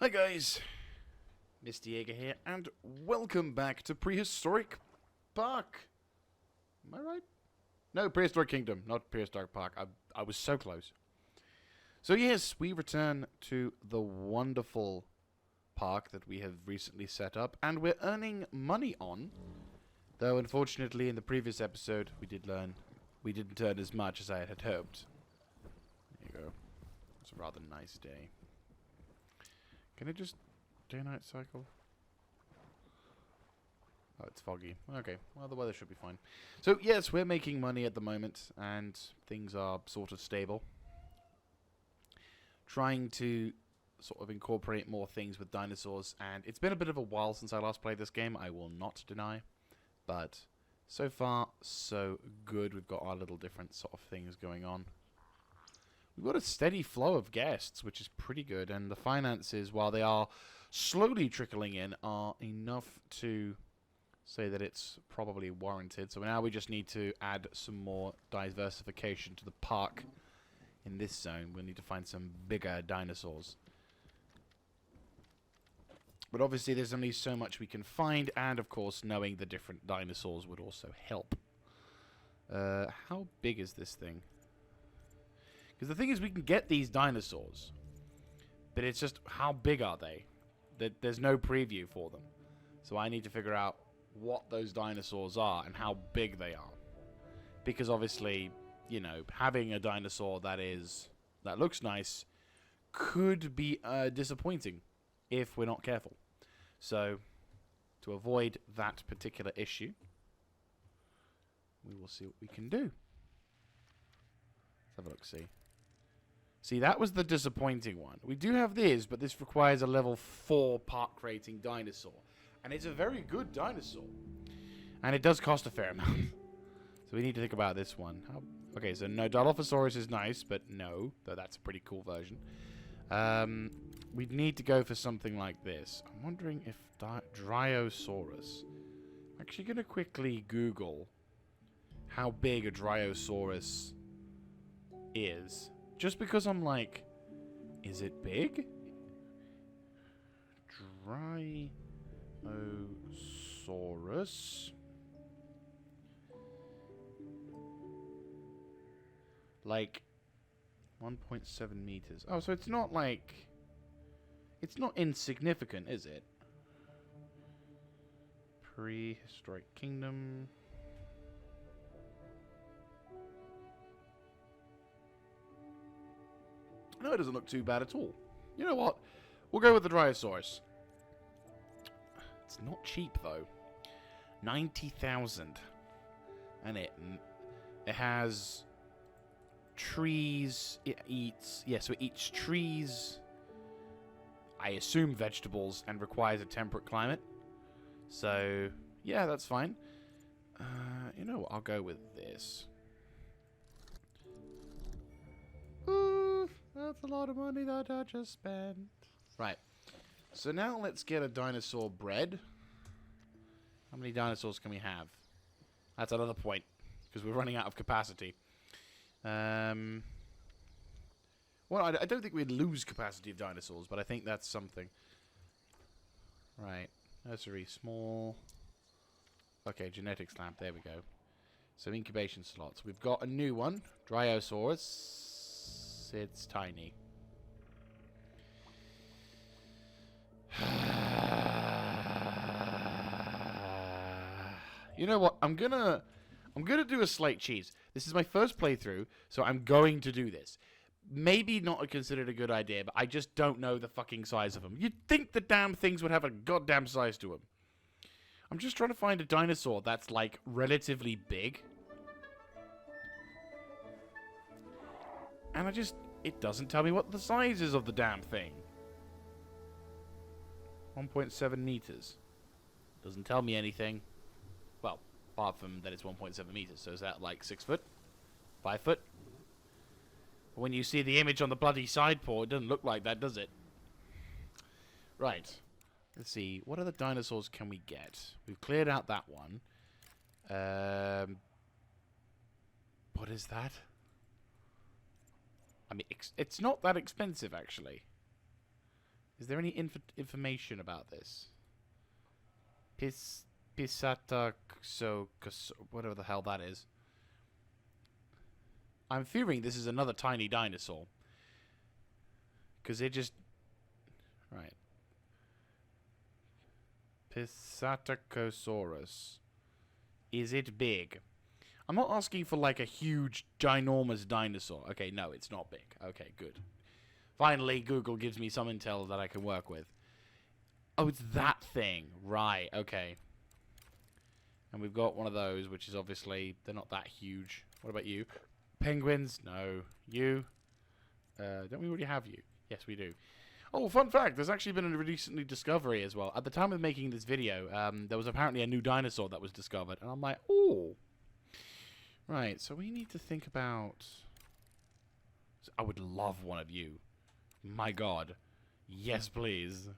Hi guys, Mr. Jaeger here, and welcome back to Prehistoric Park. Am I right? No, Prehistoric Kingdom, not Prehistoric Park. I was so close. So yes, we return to the wonderful park that we have recently set up, and we're earning money on. Though unfortunately in the previous episode we didn't earn as much as I had hoped. There you go. It's a rather nice day. Can I just day-night cycle? Oh, it's foggy. Okay, well, the weather should be fine. So, yes, we're making money at the moment, and things are sort of stable. Trying to sort of incorporate more things with dinosaurs, and it's been a bit of a while since I last played this game, I will not deny. But, so far, so good. We've got our little different sort of things going on. We've got a steady flow of guests, which is pretty good, and the finances, while they are slowly trickling in, are enough to say that it's probably warranted. So now we just need to add some more diversification to the park in this zone. We'll need to find some bigger dinosaurs. But obviously there's only so much we can find, and of course knowing the different dinosaurs would also help. How big is this thing? Because the thing is, we can get these dinosaurs, but it's just, how big are they? There's no preview for them. So I need to figure out what those dinosaurs are and how big they are. Because obviously, you know, having a dinosaur that looks nice could be disappointing if we're not careful. So, to avoid that particular issue, we will see what we can do. Let's have a look-see. See, that was the disappointing one. We do have this, but this requires a level 4 park rating dinosaur. And it's a very good dinosaur. And it does cost a fair amount. So we need to think about this one. Okay, so no, Dilophosaurus is nice, but no. Though that's a pretty cool version. We'd need to go for something like this. I'm wondering if Dryosaurus. I'm actually going to quickly Google how big a Dryosaurus is. Just because I'm like, is it big? Dryosaurus. Like 1.7 meters. Oh, so it's not like, it's not insignificant, is it? Prehistoric Kingdom. No, it doesn't look too bad at all. You know what? We'll go with the Dryosaurus. It's not cheap, though. 90,000. And it has trees. It eats... Yeah, so it eats trees. I assume vegetables, and requires a temperate climate. So, yeah, that's fine. You know what? I'll go with this. That's a lot of money that I just spent. Right. So now let's get a dinosaur bred. How many dinosaurs can we have? That's another point. Because we're running out of capacity. Well, I don't think we'd lose capacity of dinosaurs, but I think that's something. Right. Nursery, small. Okay, genetics lab. There we go. So incubation slots. We've got a new one. Dryosaurus. It's tiny. You know what? I'm gonna do a slate cheese. This is my first playthrough, so I'm going to do this. Maybe not considered a good idea, but I just don't know the fucking size of them. You'd think the damn things would have a goddamn size to them. I'm just trying to find a dinosaur that's, like, relatively big. And it doesn't tell me what the size is of the damn thing. 1.7 meters. Doesn't tell me anything. Well, apart from that it's 1.7 meters. So is that like 6 foot? 5 foot? When you see the image on the bloody side paw, it doesn't look like that, does it? Right. Let's see. What other dinosaurs can we get? We've cleared out that one. What is that? I mean, it's not that expensive, actually. Is there any information about this? Pisata whatever the hell that is. I'm fearing this is another tiny dinosaur. Because it just... Right. Pisatacosaurus. Is it big? I'm not asking for like a huge, ginormous dinosaur. Okay, no, it's not big. Okay, good. Finally, Google gives me some intel that I can work with. Oh, it's that thing. Right, okay. And we've got one of those, which is obviously... They're not that huge. What about you? Penguins? No. You? Don't we already have you? Yes, we do. Oh, fun fact. There's actually been a recently discovery as well. At the time of making this video, there was apparently a new dinosaur that was discovered. And I'm like, oh. Right, so we need to think about... I would love one of you. My god. Yes, please.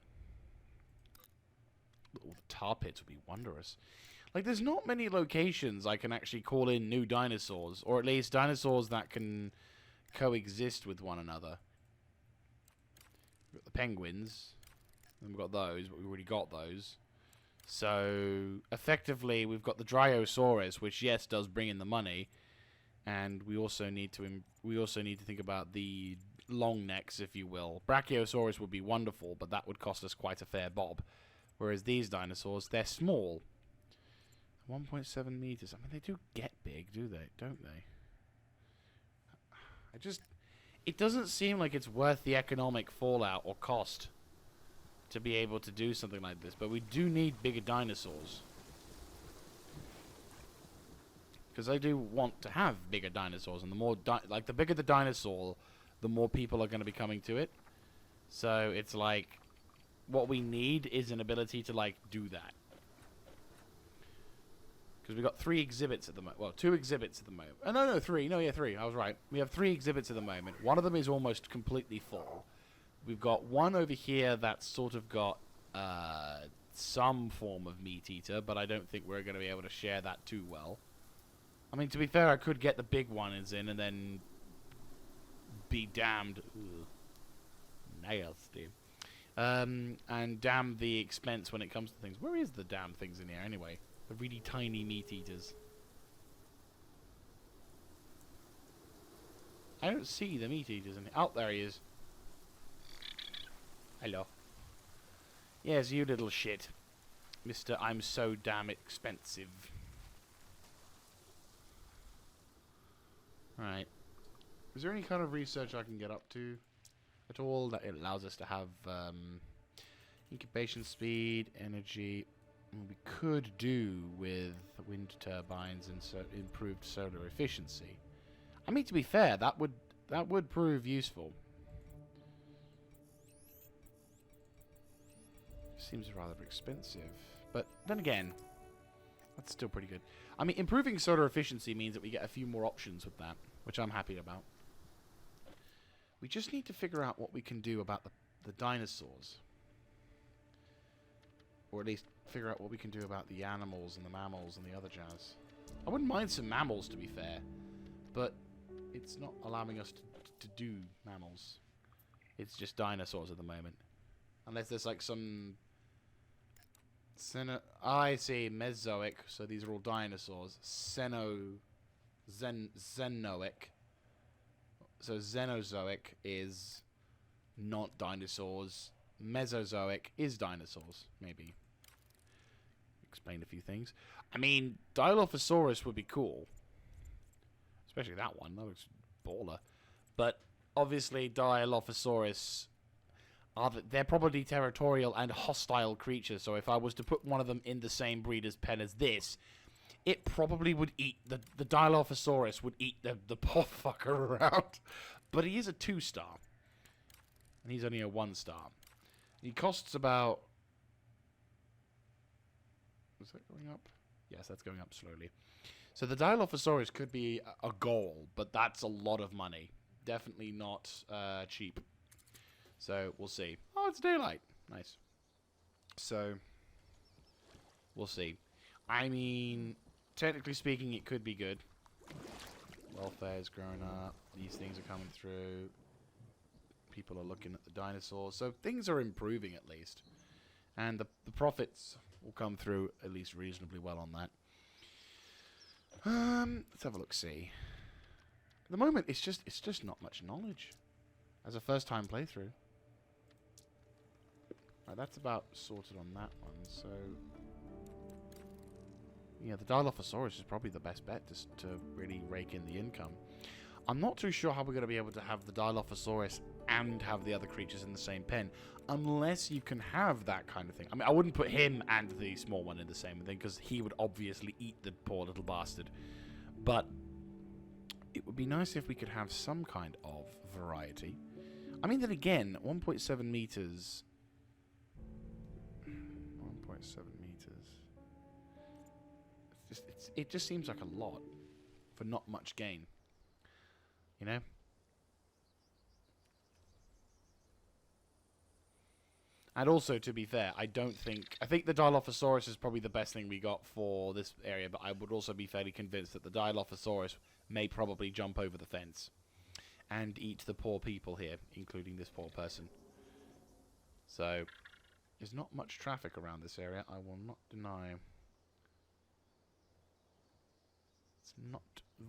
Oh, the tar pits would be wondrous. Like, there's not many locations I can actually call in new dinosaurs. Or at least dinosaurs that can coexist with one another. We've got the penguins. And we've got those, but we've already got those. So, effectively, we've got the Dryosaurus, which, yes, does bring in the money. And we also need to think about the long necks, if you will. Brachiosaurus would be wonderful, but that would cost us quite a fair bob. Whereas these dinosaurs, they're small. 1.7 meters. I mean, they do get big, do they? Don't they? It doesn't seem like it's worth the economic fallout or cost to be able to do something like this. But we do need bigger dinosaurs. Because I do want to have bigger dinosaurs. And the more, like, the bigger the dinosaur, the more people are going to be coming to it. So it's like, what we need is an ability to, like, do that. Because we've got 3 exhibits at the moment. Well, 2 exhibits at the moment. Oh, no, 3. No, yeah, 3. I was right. We have 3 exhibits at the moment. One of them is almost completely full. We've got one over here that's sort of got some form of meat eater, but I don't think we're going to be able to share that too well. I mean, to be fair, I could get the big ones in and then be damned. Ugh. Nasty. And damn the expense when it comes to things. Where is the damn things in here anyway? The really tiny meat eaters. I don't see the meat eaters in here. Oh, there he is. Hello. Yes, you little shit. Mr. I'm so damn expensive. Right. Is there any kind of research I can get up to at all that it allows us to have incubation speed, energy? We could do with wind turbines and improved solar efficiency. I mean, to be fair, that would prove useful. Seems rather expensive, but then again, that's still pretty good. I mean, improving solar efficiency means that we get a few more options with that, which I'm happy about. We just need to figure out what we can do about the dinosaurs. Or at least figure out what we can do about the animals and the mammals and the other jazz. I wouldn't mind some mammals, to be fair. But it's not allowing us to do mammals. It's just dinosaurs at the moment. Unless there's like some... I see, Mesozoic. So these are all dinosaurs. Zenoic. So Xenozoic is not dinosaurs. Mesozoic is dinosaurs, maybe. Explain a few things. I mean, Dilophosaurus would be cool. Especially that one. That looks baller. But, obviously, Dilophosaurus... they're probably territorial and hostile creatures, so if I was to put one of them in the same breeder's pen as this, it probably would eat... The Dilophosaurus would eat the poor fucker around. But he is a 2-star. And he's only a 1-star. He costs about... Is that going up? Yes, that's going up slowly. So the Dilophosaurus could be a goal, but that's a lot of money. Definitely not cheap. So, we'll see. Oh, it's daylight. Nice. So, we'll see. I mean, technically speaking, it could be good. Welfare is growing up. These things are coming through. people are looking at the dinosaurs. So things are improving at least. And the profits will come through at least reasonably well on that. Let's have a look, see. At the moment, it's just not much knowledge. As a first-time playthrough. Right, that's about sorted on that one, so... Yeah, the Dilophosaurus is probably the best bet to really rake in the income. I'm not too sure how we're going to be able to have the Dilophosaurus and have the other creatures in the same pen, unless you can have that kind of thing. I mean, I wouldn't put him and the small one in the same thing, because he would obviously eat the poor little bastard. But it would be nice if we could have some kind of variety. I mean, then again, 1.7 meters... 1.7 meters... It just seems like a lot for not much gain. You know? And also, to be fair, I think the Dilophosaurus is probably the best thing we got for this area, but I would also be fairly convinced that the Dilophosaurus may probably jump over the fence and eat the poor people here, including this poor person. So, there's not much traffic around this area, I will not deny. It's not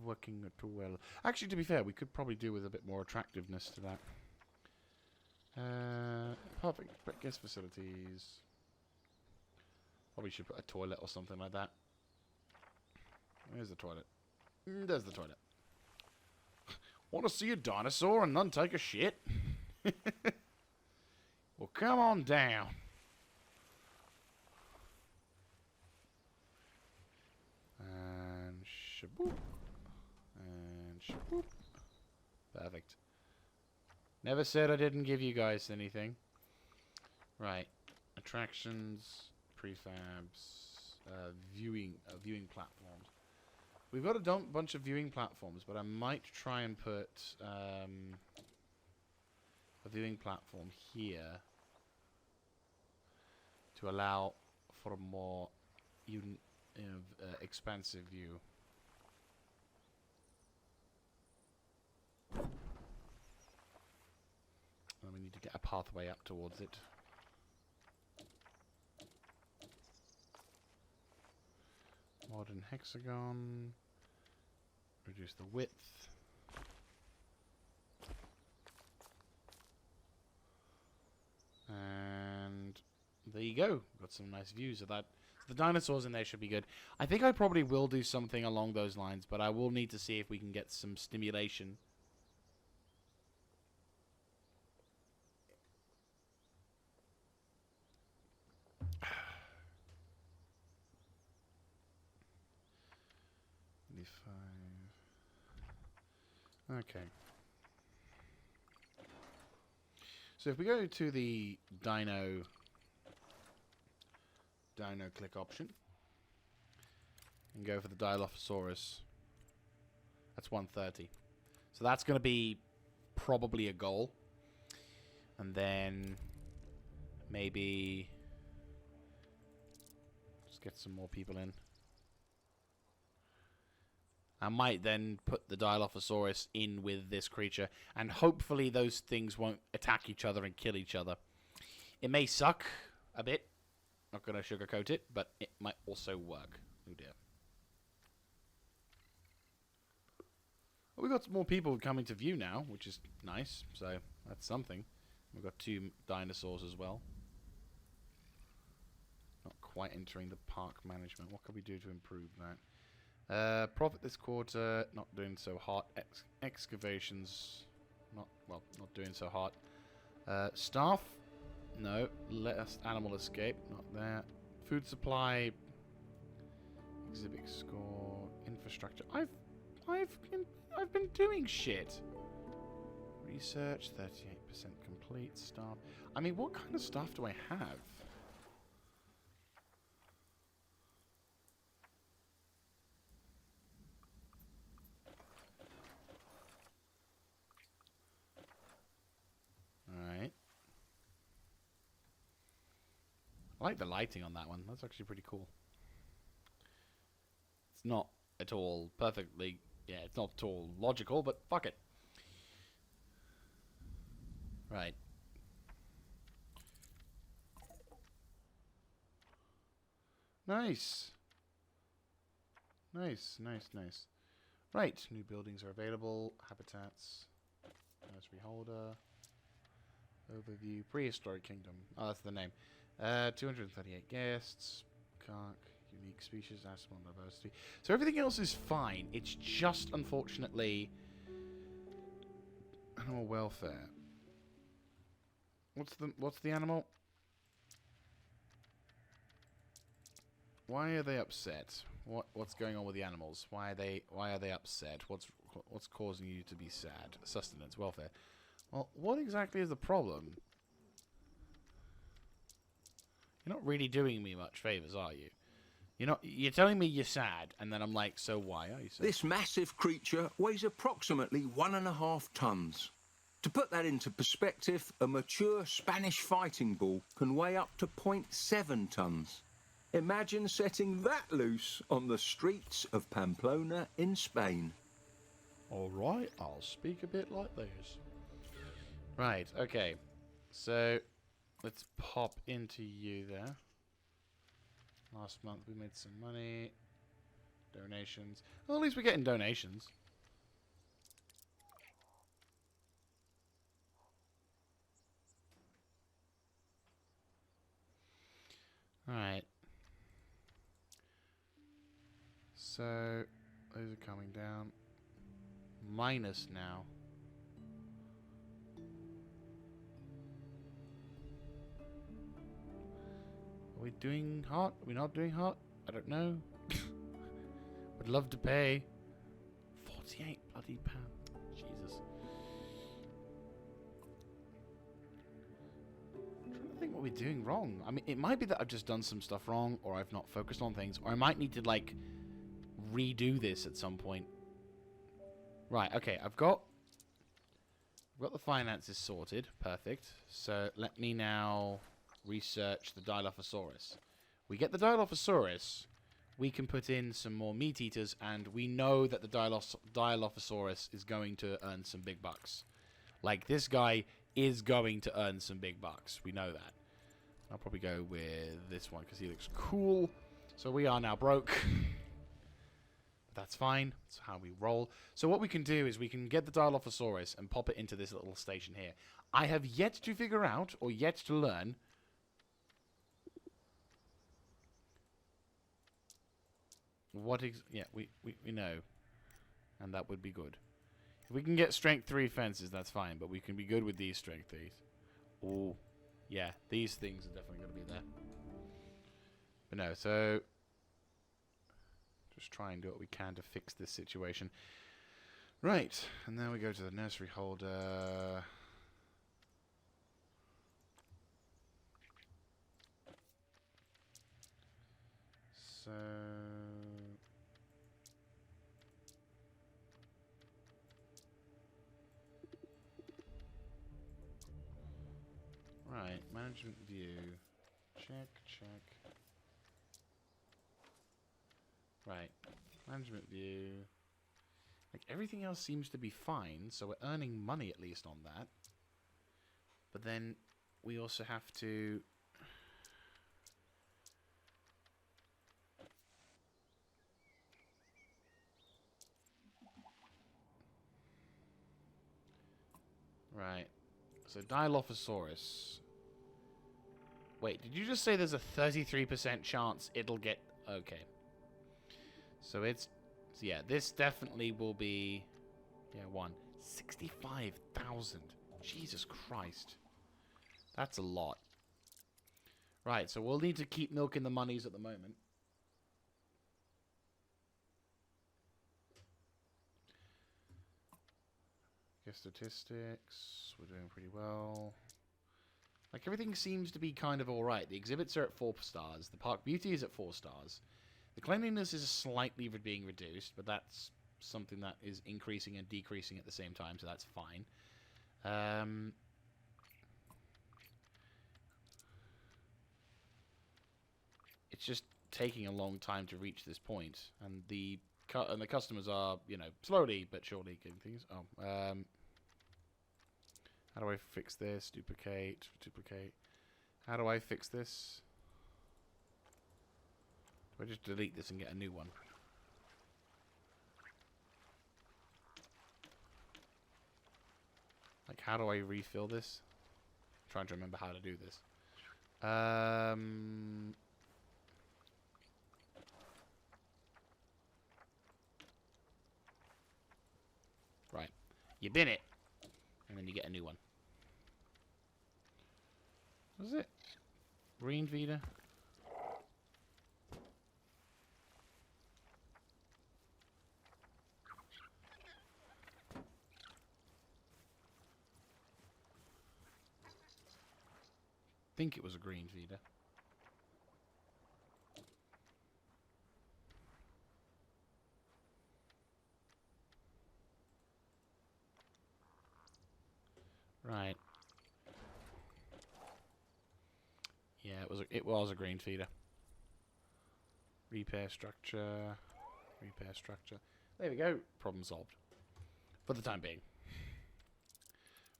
working too well. Actually, to be fair, we could probably do with a bit more attractiveness to that. Perfect guest facilities. Probably should put a toilet or something like that. Where's the toilet? There's the toilet. Want to see a dinosaur and none take a shit? Well, come on down. And shaboop. And shaboop. Perfect. Never said I didn't give you guys anything. Right. Attractions, prefabs, viewing platforms. We've got a bunch of viewing platforms, but I might try and put a viewing platform here to allow for a more expansive view. And we need to get a pathway up towards it. Modern hexagon. Reduce the width. And there you go. Got some nice views of that. The dinosaurs in there should be good. I think I probably will do something along those lines, but I will need to see if we can get some stimulation. Okay. So if we go to the dino click option and go for the Dilophosaurus, that's 130. So that's going to be probably a goal. And then maybe just get some more people in. I might then put the Dilophosaurus in with this creature, and hopefully those things won't attack each other and kill each other. It may suck a bit, not going to sugarcoat it, but it might also work. Oh dear. Well, we've got more people coming to view now, which is nice, so that's something. We've got 2 dinosaurs as well. Not quite entering the park management. What can we do to improve that? Profit this quarter, not doing so hot. Excavations, not doing so hot. Staff, no. Let animal escape, not there. Food supply, exhibit score, infrastructure. I've been doing shit. Research, 38% complete. Staff. I mean, what kind of staff do I have? I like the lighting on that one. That's actually pretty cool. It's not at all perfectly... Yeah, it's not at all logical, but fuck it. Right. Nice. Nice, nice, nice. Right, new buildings are available. Habitats. Nursery holder. Overview. Prehistoric kingdom. Oh, that's the name. 238 guests. Cark. Unique species. Animal diversity. So everything else is fine. It's just, unfortunately, animal welfare. What's the animal? Why are they upset? What's going on with the animals? Why are they upset? What's causing you to be sad? Sustenance, welfare. Well, what exactly is the problem? You're not really doing me much favors, are you? You're telling me you're sad, and then I'm like, so why are you sad? This massive creature weighs approximately 1.5 tons. To put that into perspective, a mature Spanish fighting bull can weigh up to 0.7 tons. Imagine setting that loose on the streets of Pamplona in Spain. Alright, I'll speak a bit like this. Right, okay. So, let's pop into you there. Last month we made some money. Donations. Well, at least we're getting donations. Alright. So, those are coming down. Minus now. Are we doing hot? Are we not doing hot? I don't know. Would love to pay. 48 bloody pounds. Jesus. I'm trying to think what we're doing wrong. I mean, it might be that I've just done some stuff wrong, or I've not focused on things, or I might need to, like, redo this at some point. Right, okay, I've got the finances sorted. Perfect. So let me now research the Dilophosaurus. We get the Dilophosaurus, we can put in some more meat eaters, and we know that the Dilophosaurus is going to earn some big bucks. Like, this guy is going to earn some big bucks. We know that. I'll probably go with this one because he looks cool. So we are now broke. That's fine. That's how we roll. So what we can do is we can get the Dilophosaurus and pop it into this little station here. I have yet to figure out, or yet to learn, what yeah, we know. And that would be good. If we can get strength 3 fences, that's fine. But we can be good with these strength 3s. Oh, yeah. These things are definitely going to be there. But no, so just try and do what we can to fix this situation. Right, and then we go to the nursery holder. So right, management view. Check, check. Right, management view. Like, everything else seems to be fine, so we're earning money at least on that. But then we also have to right. So Dilophosaurus. Wait, did you just say there's a 33% chance it'll get okay. So it's so yeah, this definitely will be 65,000. Jesus Christ. That's a lot. Right, so we'll need to keep milking the monies at the moment. Guess statistics, we're doing pretty well. Like, everything seems to be kind of alright. The exhibits are at 4 stars. The park beauty is at 4 stars. The cleanliness is slightly being reduced, but that's something that is increasing and decreasing at the same time, so that's fine. It's just taking a long time to reach this point, and the customers are, slowly but surely getting things. How do I fix this? Duplicate, duplicate. How do I fix this? Do I just delete this and get a new one? Like, how do I refill this? I'm trying to remember how to do this. Right. You bin it. And then you get a new one. What is it? Green feeder? I think it was a green feeder. Right. Yeah, it was a green feeder. Repair structure. Repair structure. There we go. Problem solved. For the time being.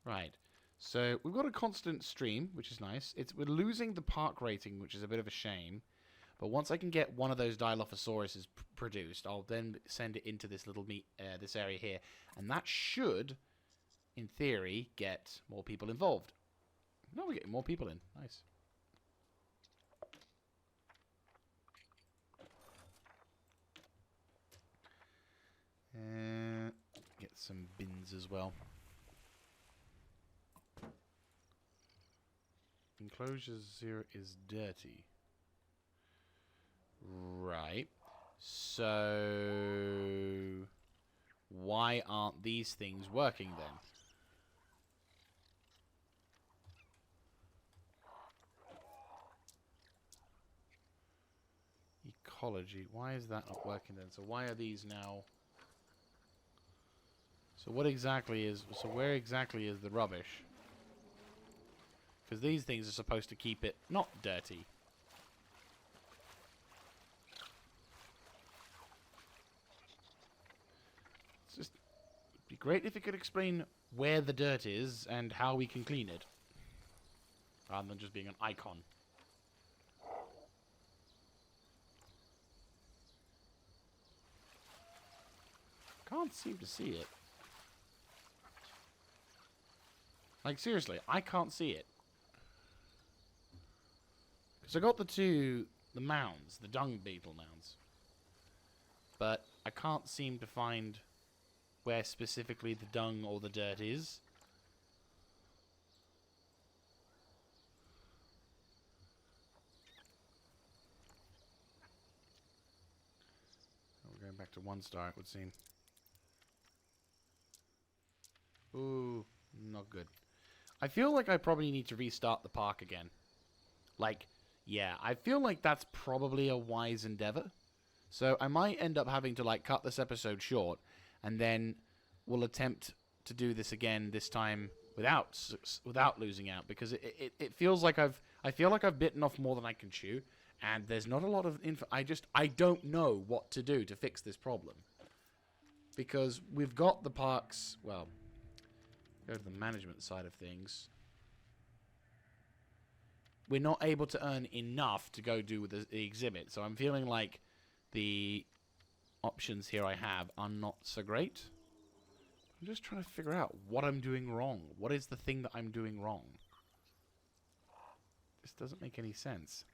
Right. So we've got a constant stream, which is nice. We're losing the park rating, which is a bit of a shame. But once I can get one of those Dilophosauruses produced, I'll then send it into this little this area here, and that should, in theory, get more people involved. No, we're getting more people in. Nice. Get some bins as well. Enclosure 0 is dirty. Right. So why aren't these things working then? Ecology. Why is that not working then? So why are these now... So what exactly is... So where exactly is the rubbish? Because these things are supposed to keep it not dirty. It's just... It'd be great if you could explain where the dirt is and how we can clean it. Rather than just being an icon. Can't seem to see it. Like, seriously, I can't see it. Because I got the mounds, the dung beetle mounds. But I can't seem to find where specifically the dung or the dirt is. We're going back to 1 star, it would seem. Ooh, not good. I feel like I probably need to restart the park again. Like, yeah, I feel like that's probably a wise endeavor. So I might end up having to, like, cut this episode short, and then we'll attempt to do this again this time without losing out, because it feels like I feel like I've bitten off more than I can chew, and there's not a lot of info. I don't know what to do to fix this problem. Because we've got the parks, well... Go to the management side of things. We're not able to earn enough to go do with the exhibit. So I'm feeling like the options here I have are not so great. I'm just trying to figure out what I'm doing wrong. What is the thing that I'm doing wrong? This doesn't make any sense.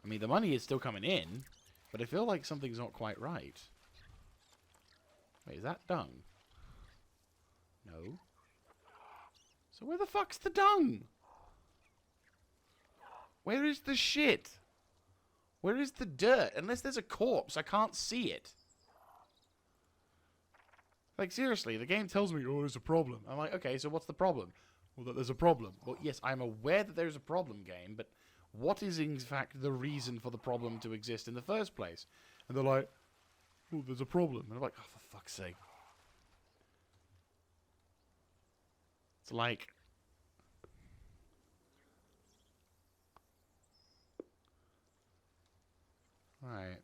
I mean, the money is still coming in, but I feel like something's not quite right. Wait, is that dung? No. So where the fuck's the dung? Where is the shit? Where is the dirt? Unless there's a corpse, I can't see it. Like, seriously, the game tells me, oh, there's a problem. I'm like, okay, so what's the problem? Well, that there's a problem. Well, yes, I'm aware that there's a problem, game, but what is in fact the reason for the problem to exist in the first place? And they're like, oh, there's a problem. And I'm like, oh, for fuck's sake. It's like... Right.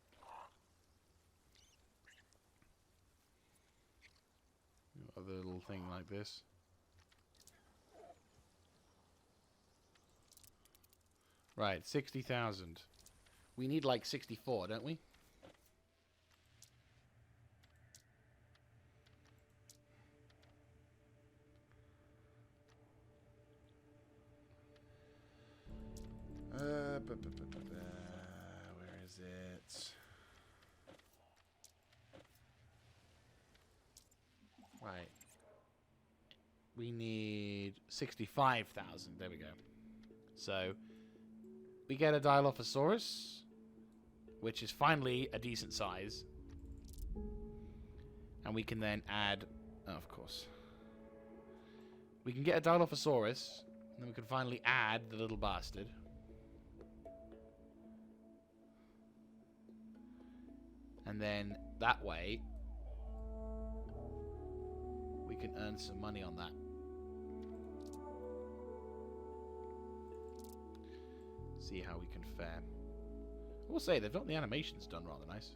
for the little thing like this. Right, 60,000. We need like 64, don't we? Where is it? Right. We need 65,000. There we go. So, we get a Dilophosaurus, which is finally a decent size. And we can then add... Oh, of course. We can get a Dilophosaurus, and then we can finally add the little bastard. And then, that way, we can earn some money on that. See how we can fare. I will say, they've got the animations done rather nice.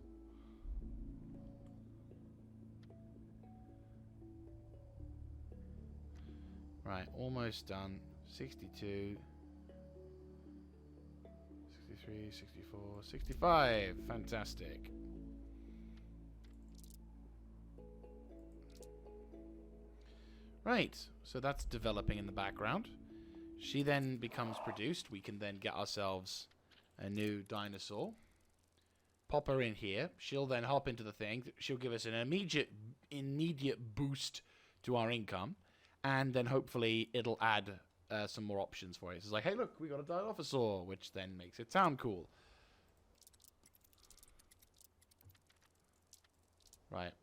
Right, almost done. 62. 63, 64, 65. Fantastic. Right, so that's developing in the background. She then becomes produced. We can then get ourselves a new dinosaur. Pop her in here. She'll then hop into the thing. She'll give us an immediate boost to our income. And then hopefully it'll add some more options for us. It's like, hey, look, we got a Dilophosaur, which then makes it sound cool. Right.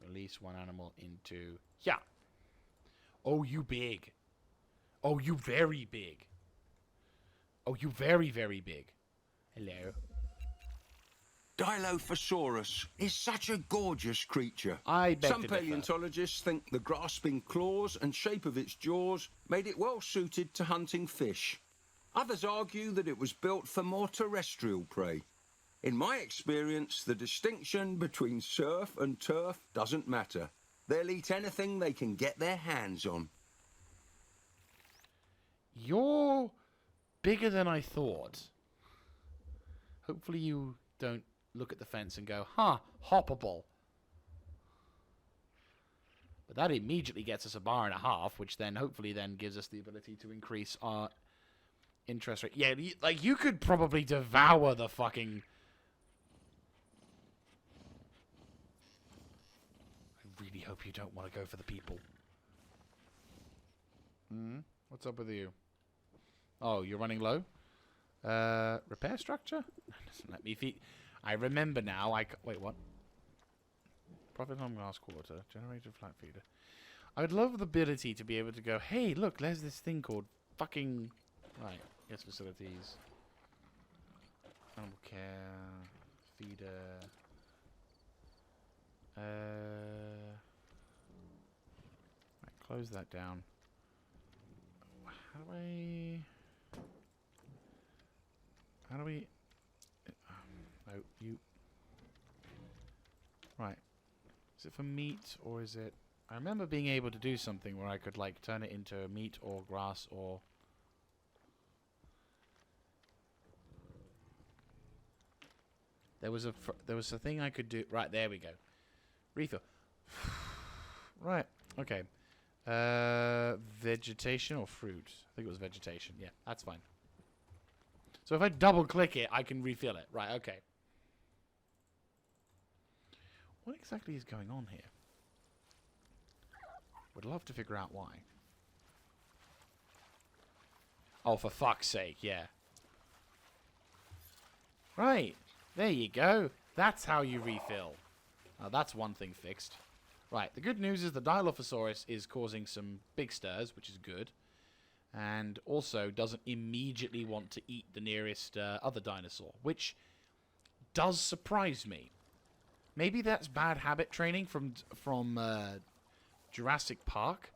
Release one animal into... Yeah. Oh, you big. Oh, you very big. Oh, you very, very big. Hello. Dilophosaurus is such a gorgeous creature. I beg Some to differ. paleontologists think the grasping claws and shape of its jaws made it well suited to hunting fish. Others argue that it was built for more terrestrial prey. In my experience, the distinction between surf and turf doesn't matter. They'll eat anything they can get their hands on. You're bigger than I thought. Hopefully you don't look at the fence and go, huh, hoppable. But that immediately gets us a bar and a half, which then hopefully then gives us the ability to increase our interest rate. Yeah, like you could probably devour the fucking... I really hope you don't want to go for the people. What's up with you? Oh, you're running low? Repair structure? Doesn't let me feed... I remember now. Wait, what? Profit on glass quarter. Generated flat feeder. I would love the ability to be able to go, hey, look, there's this thing called fucking... Right. Yes, facilities. Animal care. Feeder. Right, close that down. How do we... No, you... Right. Is it for meat, or is it... I remember being able to do something where I could, like, turn it into meat or grass or... There was a thing I could do... Right, there we go. Refill. Right, okay. Vegetation or fruit? I think it was vegetation. Yeah, that's fine. So if I double-click it, I can refill it. Right, okay. What exactly is going on here? Would love to figure out why. Oh, for fuck's sake, yeah. Right. There you go. That's how you refill. That's one thing fixed. Right, the good news is the Dilophosaurus is causing some big stirs, which is good. And also doesn't immediately want to eat the nearest other dinosaur, which does surprise me. Maybe that's bad habit training from Jurassic Park,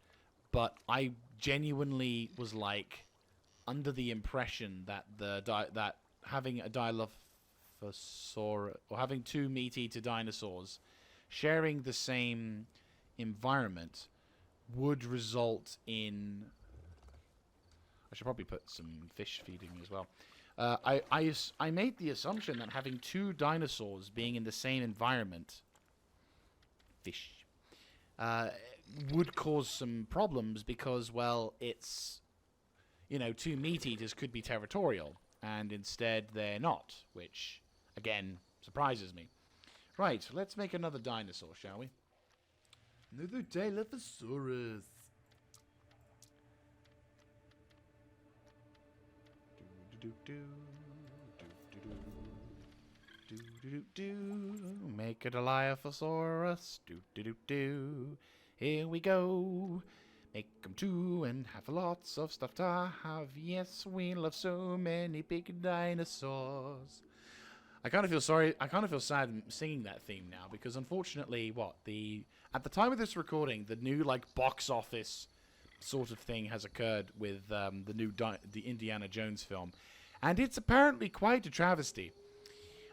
but I genuinely was like under the impression that that having a Dilophosaurus or having two meat-eater dinosaurs sharing the same environment would result in... I should probably put some fish feeding as well. I made the assumption that having two dinosaurs being in the same environment, fish, would cause some problems because, well, it's, you know, two meat eaters could be territorial, and instead they're not, which, again, surprises me. Right, let's make another dinosaur, shall we? Another Dilophosaurus. Make a Dilophosaurus. Here we go. Make 'em two and have lots of stuff to have. Yes, we love so many big dinosaurs. I kind of feel sorry. I kind of feel sad singing that theme now because, unfortunately, at the time of this recording, the new box office sort of thing has occurred with the Indiana Jones film, and it's apparently quite a travesty.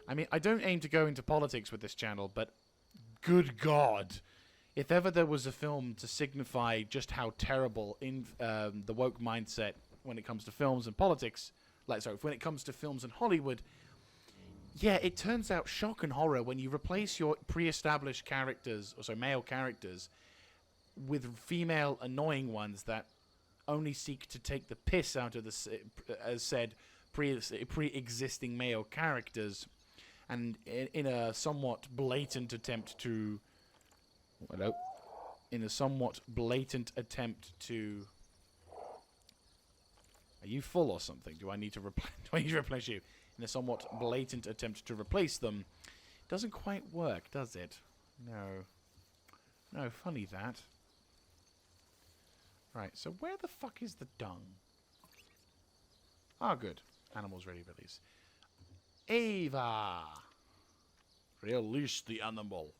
I mean, I don't aim to go into politics with this channel, but good God, if ever there was a film to signify just how terrible in the woke mindset when it comes to films and politics, when it comes to films and Hollywood. Yeah, it turns out shock and horror when you replace your pre-established characters, male characters, with female annoying ones that only seek to take the piss out of as said pre-existing male characters, and in a somewhat blatant attempt to... Hello? In a somewhat blatant attempt to... Are you full or something? Do I need to replace you? In a somewhat blatant attempt to replace them. Doesn't quite work, does it? No. No, funny that. Right, so where the fuck is the dung? Ah, good. Animals ready to release. Ava! Release the animal.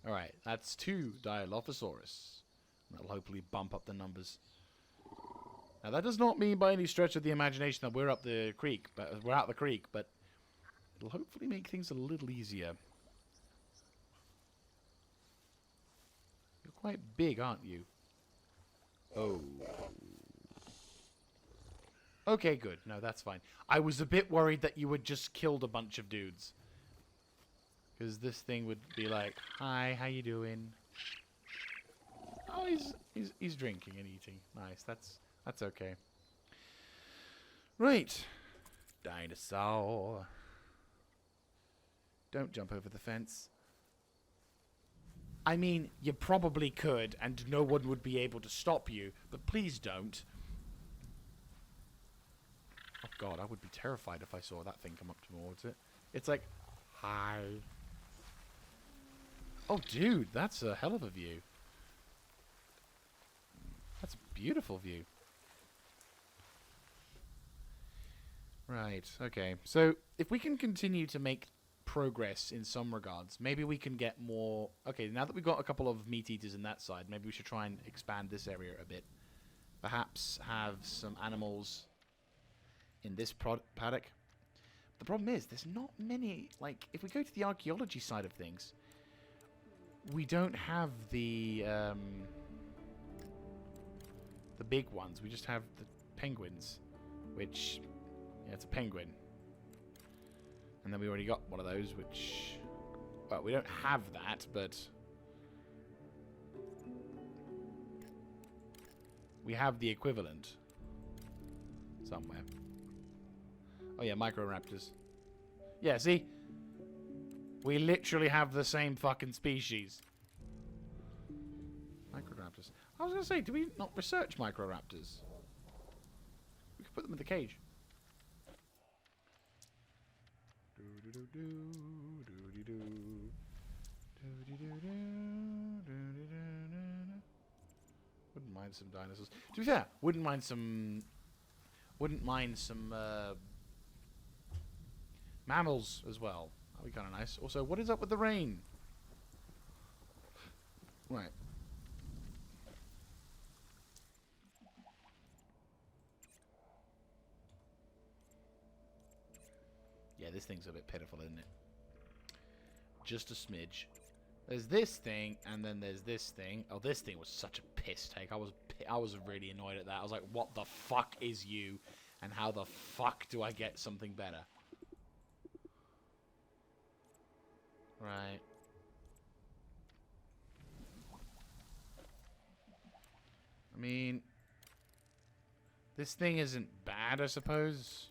Alright, that's 2 Dilophosaurus. That'll hopefully bump up the numbers. Now, that does not mean by any stretch of the imagination that we're out the creek, but it'll hopefully make things a little easier. You're quite big, aren't you? Oh. Okay, good. No, that's fine. I was a bit worried that you had just killed a bunch of dudes. Because this thing would be like, hi, how you doing? Oh, he's drinking and eating. Nice, that's okay. Right. Dinosaur. Don't jump over the fence. I mean, you probably could, and no one would be able to stop you, but please don't. Oh God, I would be terrified if I saw that thing come up towards it. It's like, hi. Oh, dude, that's a hell of a view. That's a beautiful view. Right, okay. So, if we can continue to make progress in some regards, maybe we can get more... Okay, now that we've got a couple of meat eaters in that side, maybe we should try and expand this area a bit. Perhaps have some animals in this paddock. The problem is, there's not many... Like, if we go to the archaeology side of things, we don't have the big ones. We just have the penguins, which... Yeah, it's a penguin. And then we already got one of those, which... Well, we don't have that, but... We have the equivalent. Somewhere. Oh yeah, Microraptors. Yeah, see? We literally have the same fucking species. Microraptors. I was going to say, do we not research Microraptors? We could put them in the cage. Wouldn't mind some dinosaurs. To be fair, wouldn't mind some mammals as well. That'd be kind of nice. Also, what is up with the rain? Right. Yeah, this thing's a bit pitiful, isn't it? just a smidge. There's this thing, and then there's this thing. Oh, this thing was such a piss take. I was really annoyed at that. I was like, what the fuck is you? And how the fuck do I get something better? Right. I mean, this thing isn't bad, I suppose.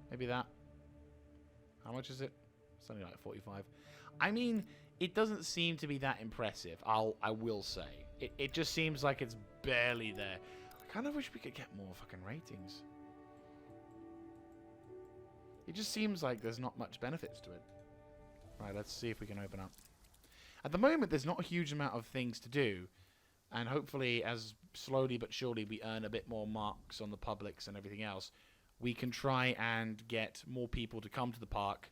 Maybe that. How much is it? It's only like 45. I mean, it doesn't seem to be that impressive. I will say. It just seems like it's barely there. I kind of wish we could get more fucking ratings. It just seems like there's not much benefits to it. Right, let's see if we can open up. At the moment, there's not a huge amount of things to do. And hopefully, as slowly but surely we earn a bit more marks on the publics and everything else, we can try and get more people to come to the park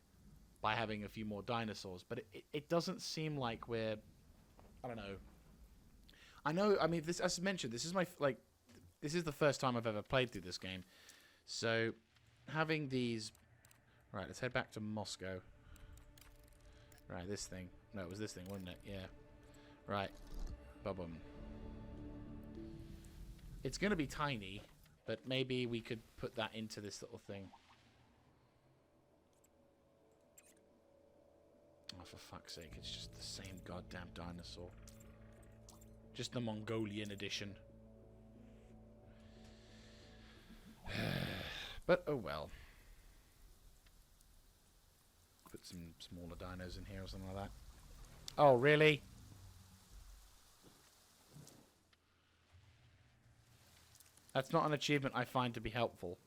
by having a few more dinosaurs. But it doesn't seem like we're... I don't know. I know, I mean, this, as mentioned, this is my... this is the first time I've ever played through this game. So, having these... Right, let's head back to Moscow. Right, this thing. No, it was this thing, wasn't it? Yeah. Right. Bum. It's going to be tiny, but maybe we could put that into this little thing. Oh, for fuck's sake, it's just the same goddamn dinosaur. Just the Mongolian edition. But, oh well. Put some smaller dinos in here or something like that. Oh, really? That's not an achievement I find to be helpful.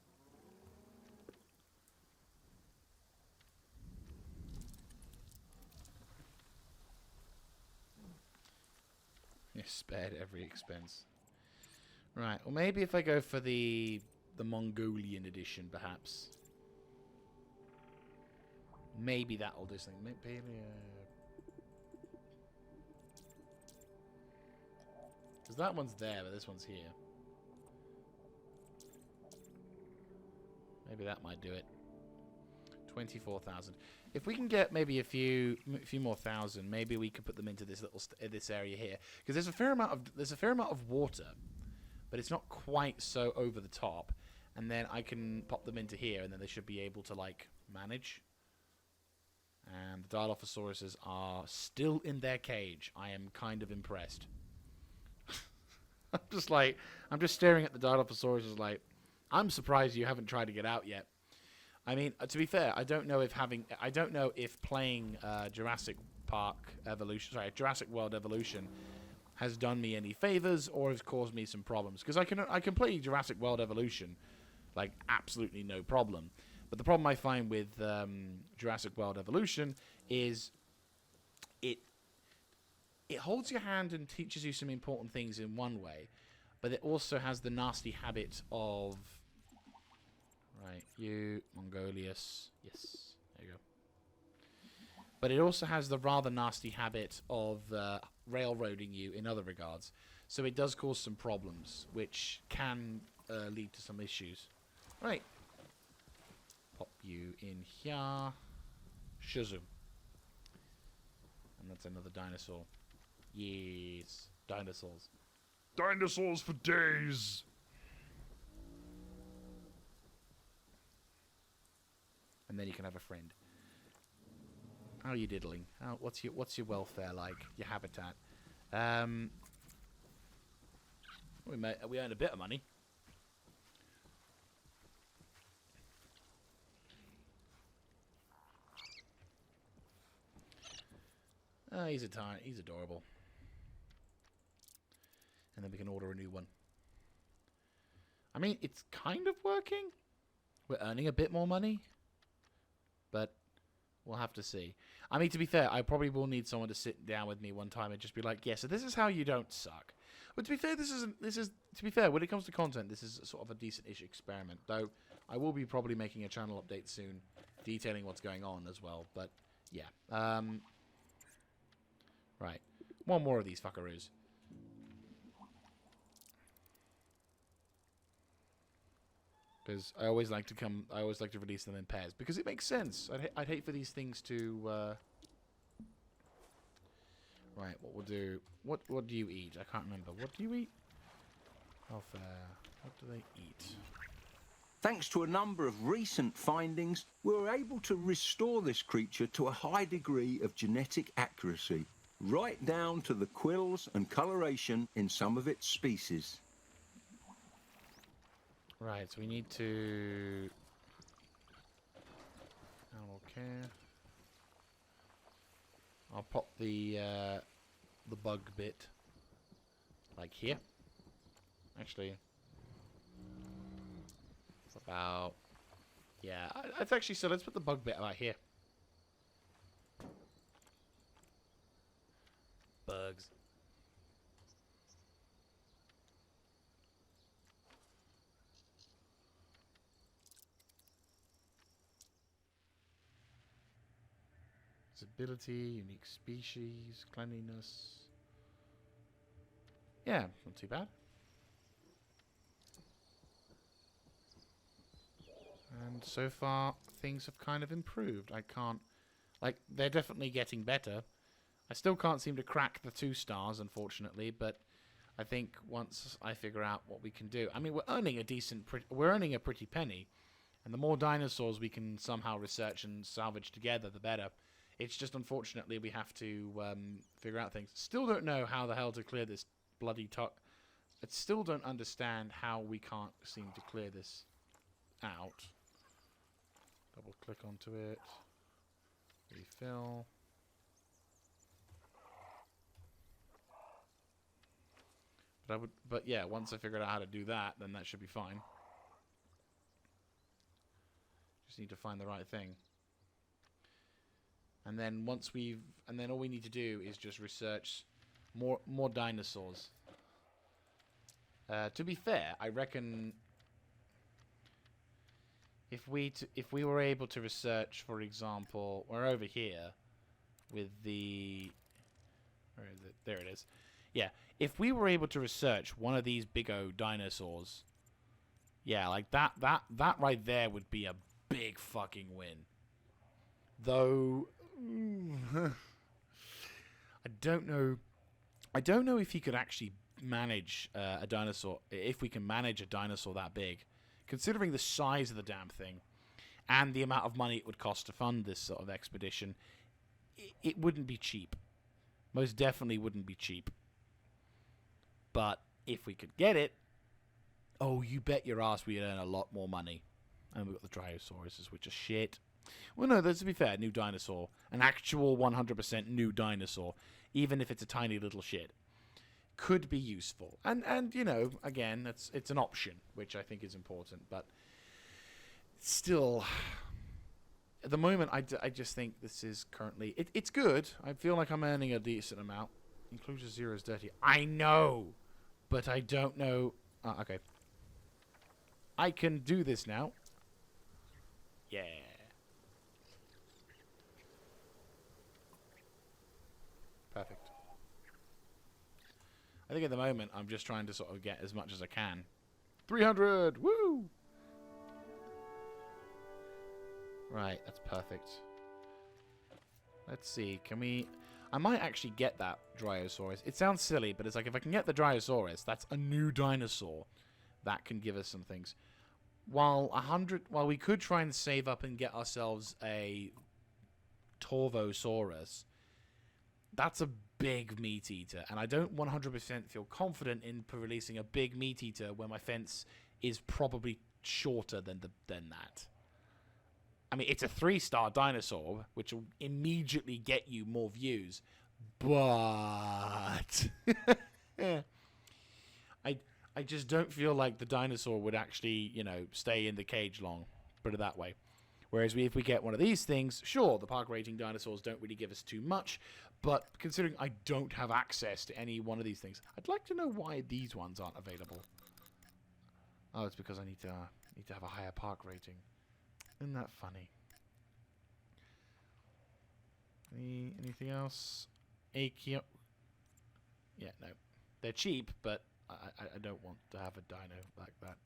You're spared every expense. Right, well maybe if I go for the Mongolian edition, perhaps. Maybe that'll do something. Maybe, because that one's there, but this one's here. Maybe that might do it. 24,000. If we can get maybe a few more thousand, maybe we could put them into this little this area here, because there's a fair amount of water, but it's not quite so over the top. And then I can pop them into here, and then they should be able to like manage. And the Dilophosauruses are still in their cage. I am kind of impressed. I'm just staring at the Dilophosauruses like, I'm surprised you haven't tried to get out yet. I mean, to be fair, I don't know if playing Jurassic World Evolution has done me any favors or has caused me some problems. Because I can play Jurassic World Evolution like absolutely no problem. But the problem I find with Jurassic World Evolution is it holds your hand and teaches you some important things in one way, but it also has the nasty habit of... Right, you, Mongolius. Yes, there you go. But it also has the rather nasty habit of railroading you in other regards. So it does cause some problems, which can lead to some issues. Right. Pop you in here. Shazoo. And that's another dinosaur. Yes. Dinosaurs. Dinosaurs for days! And then you can have a friend. How are you diddling? What's your welfare like? Your habitat? We earned a bit of money. He's adorable. And then we can order a new one. I mean, it's kind of working. We're earning a bit more money. But we'll have to see. I mean, to be fair, I probably will need someone to sit down with me one time and just be like, yeah, so this is how you don't suck. But to be fair, to be fair, when it comes to content, this is sort of a decent-ish experiment. Though, I will be probably making a channel update soon, detailing what's going on as well. But, yeah. Right. One more of these fuckaroos. Because I always like to release them in pairs because it makes sense. I'd hate for these things to. Right, what we'll do. What do you eat? I can't remember. What do you eat? Welfare. What do they eat? Thanks to a number of recent findings, we were able to restore this creature to a high degree of genetic accuracy, right down to the quills and coloration in some of its species. Right, so we need to... Animal care. I'll pop the bug bit, like here. Actually, it's about... Yeah, it's actually... So let's put the bug bit about here. Bugs. Visibility, unique species, cleanliness. Yeah, not too bad. And so far, things have kind of improved. I can't... Like, they're definitely getting better. I still can't seem to crack the 2 stars, unfortunately, but I think once I figure out what we can do... I mean, we're earning a pretty penny, and the more dinosaurs we can somehow research and salvage together, the better. It's just, unfortunately, we have to figure out things. Still don't know how the hell to clear this bloody I still don't understand how we can't seem to clear this out. Double click onto it. Refill. But yeah, once I figured out how to do that, then that should be fine. Just need to find the right thing. And then all we need to do is just research more dinosaurs. To be fair, I reckon if we were able to research, for example, we're over here with the... Where is it? There it is. Yeah, if we were able to research one of these big O dinosaurs, yeah, like that right there would be a big fucking win. Though I don't know if you could actually manage a dinosaur, if we can manage a dinosaur that big, considering the size of the damn thing and the amount of money it would cost to fund this sort of expedition. It wouldn't be cheap. Most definitely wouldn't be cheap. But if we could get it, oh, you bet your ass we'd earn a lot more money. And we've got the Dryosauruses, which are shit. Well, no, to be fair, new dinosaur. An actual 100% new dinosaur, even if it's a tiny little shit, could be useful. And you know, again, it's an option, which I think is important. But still, at the moment, I just think this is currently... It's good. I feel like I'm earning a decent amount. Inclusion 0 is dirty. I know, but I don't know... okay. I can do this now. Yeah. Perfect. I think at the moment I'm just trying to sort of get as much as I can. 300! Woo! Right, that's perfect. Let's see, can we... I might actually get that Dryosaurus. It sounds silly, but it's like if I can get the Dryosaurus, that's a new dinosaur. That can give us some things. While we could try and save up and get ourselves a Torvosaurus, that's a big meat eater, and I don't 100% feel confident in releasing a big meat eater when my fence is probably shorter than that. I mean, it's a 3-star dinosaur, which will immediately get you more views, but I just don't feel like the dinosaur would actually, you know, stay in the cage long, put it that way. Whereas if we get one of these things, sure, the park rating dinosaurs don't really give us too much, but considering I don't have access to any one of these things, I'd like to know why these ones aren't available. Oh, it's because I need to have a higher park rating. Isn't that funny? Anything else? Akio. Yeah, no. They're cheap, but I don't want to have a dino like that.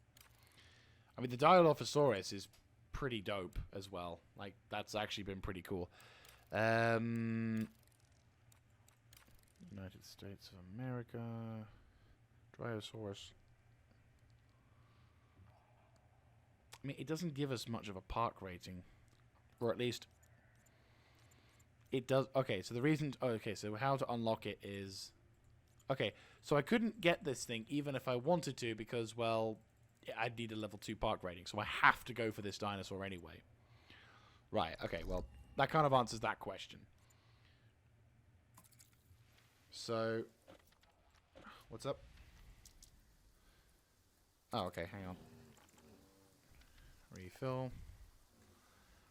I mean, the Dilophosaurus is pretty dope as well. Like, that's actually been pretty cool. United States of America. Dryosaurus. I mean, it doesn't give us much of a park rating. Or at least... It does... Okay, so the reason... Okay, so how to unlock it is... Okay, so I couldn't get this thing even if I wanted to because, well, I'd need a level 2 park rating. So I have to go for this dinosaur anyway. Right, okay, well, that kind of answers that question. So... What's up? Oh, okay, hang on. Refill.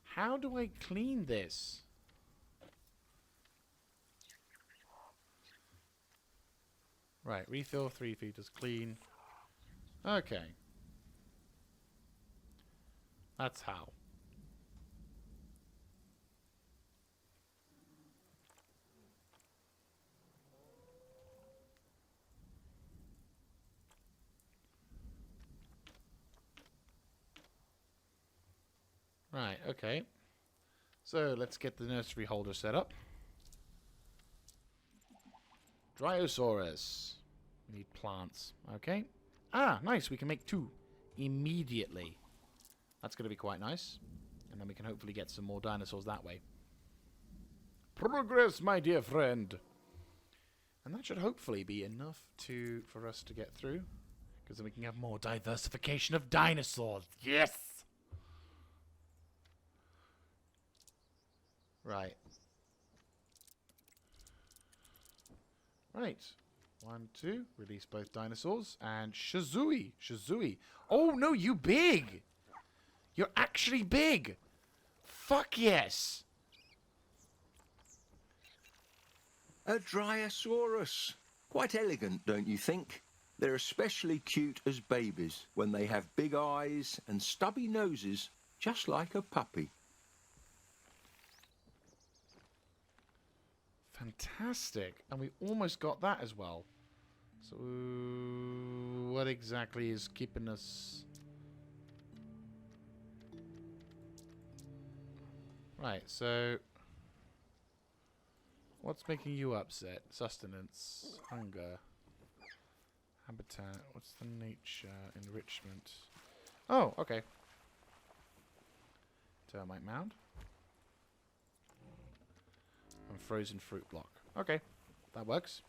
How do I clean this? Right, refill 3 feet clean. Okay. That's how. Right, okay. So let's get the nursery holder set up. Dryosaurus. We need plants. Okay. Ah, nice. We can make 2 immediately. That's going to be quite nice. And then we can hopefully get some more dinosaurs that way. Progress, my dear friend. And that should hopefully be enough for us to get through. Because then we can have more diversification of dinosaurs. Yes! Right. Right. 1, 2. Release both dinosaurs. And Shazui. Shazui. Oh, no, you big. You're actually big. Fuck yes. A Dryosaurus. Quite elegant, don't you think? They're especially cute as babies when they have big eyes and stubby noses, just like a puppy. Fantastic. And we almost got that as well. So, what exactly is keeping us... Right, so... What's making you upset? Sustenance, hunger, habitat, what's the nature, enrichment? Oh, okay. Termite mound. And frozen fruit block. Okay, that works.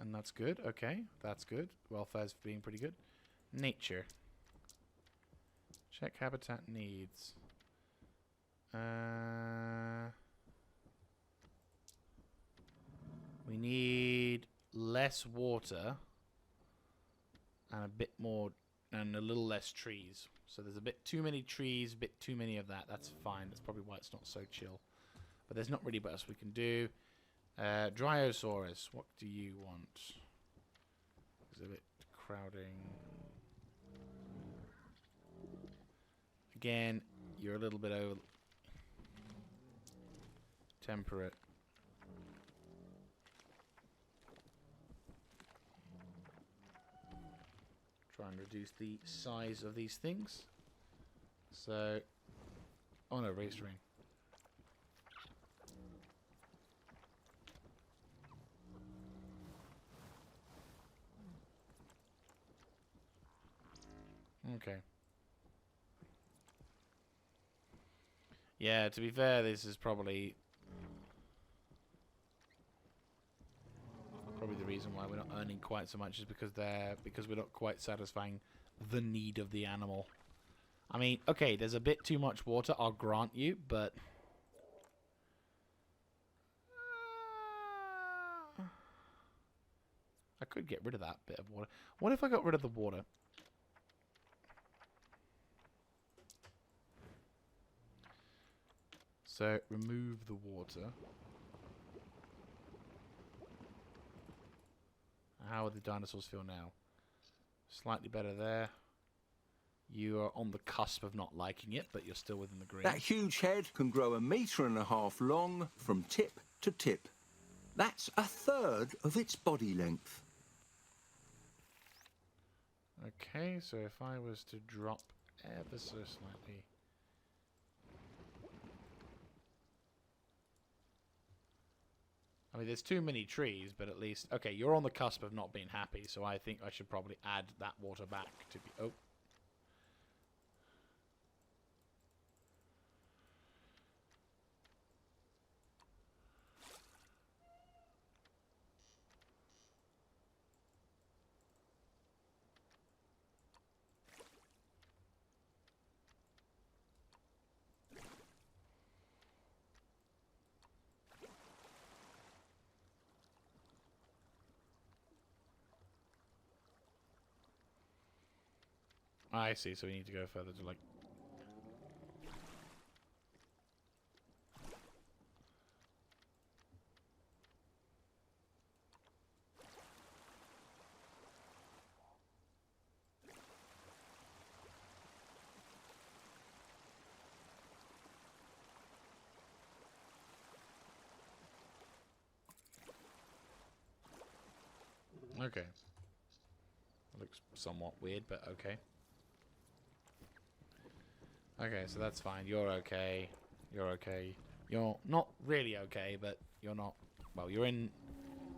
And that's good, okay, that's good. Welfare's being pretty good. Nature. Check habitat needs. We need less water and a bit more and a little less trees. So there's a bit too many trees, a bit too many of that. That's fine. That's probably why it's not so chill. But there's not really what else we can do. Dryosaurus, what do you want? There's a bit crowding. Again, you're a little bit over temperate. Try and reduce the size of these things. So, oh no, race ring. Okay. Yeah, to be fair, this is probably the reason why we're not earning quite so much is because we're not quite satisfying the need of the animal. I mean, okay, there's a bit too much water, I'll grant you, but I could get rid of that bit of water. What if I got rid of the water? So, remove the water. How would the dinosaurs feel now? Slightly better there. You are on the cusp of not liking it, but you're still within the green. That huge head can grow 1.5 meters long from tip to tip. That's a third of its body length. Okay, so if I was to drop ever so slightly... I mean, there's too many trees, but at least... Okay, you're on the cusp of not being happy, so I think I should probably add that water back to be... Oh. I see, so we need to go further to, like... Okay. That looks somewhat weird, but okay. Okay, so that's fine. You're okay. You're okay. You're not really okay, but you're not... Well, you're in...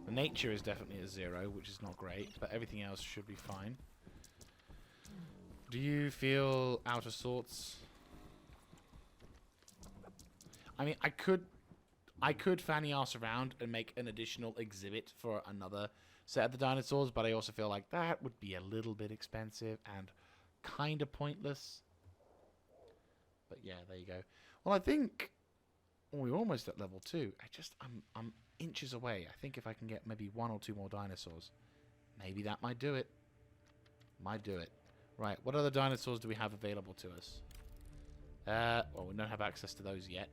The nature is definitely a 0, which is not great, but everything else should be fine. Do you feel out of sorts? I mean, I could fanny ass around and make an additional exhibit for another set of the dinosaurs, but I also feel like that would be a little bit expensive and kind of pointless. But yeah, there you go. Well, I think we're almost at level 2. I'm inches away. I think if I can get maybe 1 or 2 more dinosaurs, maybe that might do it. Might do it. Right, what other dinosaurs do we have available to us? Well, we don't have access to those yet,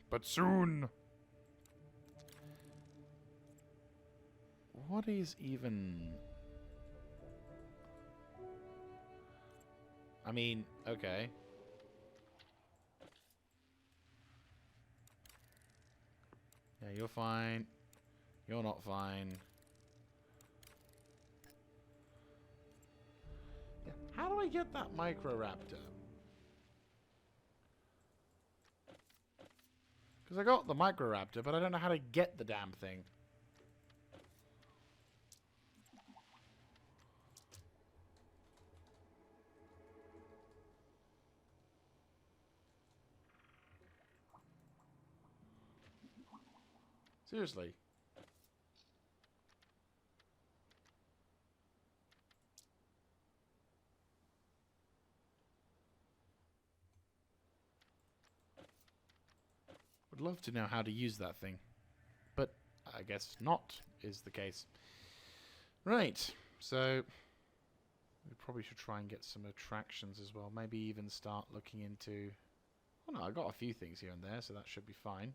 but soon. What is even... I mean, okay. Yeah, you're fine. You're not fine. Yeah. How do I get that Microraptor? Because I got the Microraptor, but I don't know how to get the damn thing. Seriously. Would love to know how to use that thing. But I guess not is the case. Right. So we probably should try and get some attractions as well. Maybe even start looking into... Oh no, I got a few things here and there, so that should be fine.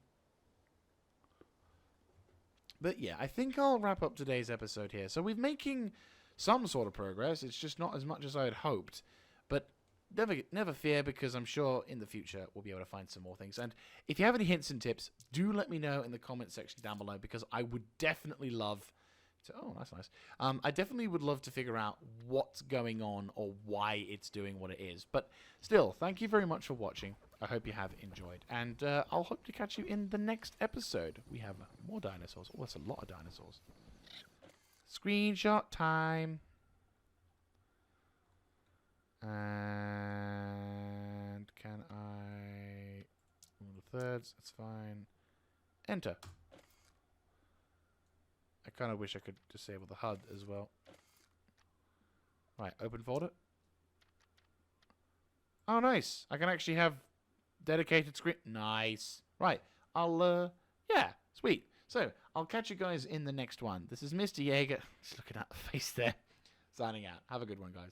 But yeah, I think I'll wrap up today's episode here. So we're making some sort of progress. It's just not as much as I had hoped. But never fear, because I'm sure in the future we'll be able to find some more things. And if you have any hints and tips, do let me know in the comment section down below, because I would definitely love to... Oh, that's nice. I definitely would love to figure out what's going on or why it's doing what it is. But still, thank you very much for watching. I hope you have enjoyed, and I'll hope to catch you in the next episode. We have more dinosaurs. Oh, that's a lot of dinosaurs. Screenshot time. And can I... One of the thirds, that's fine. Enter. I kind of wish I could disable the HUD as well. Right, open folder. Oh, nice. I can actually have... dedicated screen. Nice. Right. Yeah, sweet. So, I'll catch you guys in the next one. This is Mr. Jaeger. Just looking at the face there. Signing out. Have a good one, guys.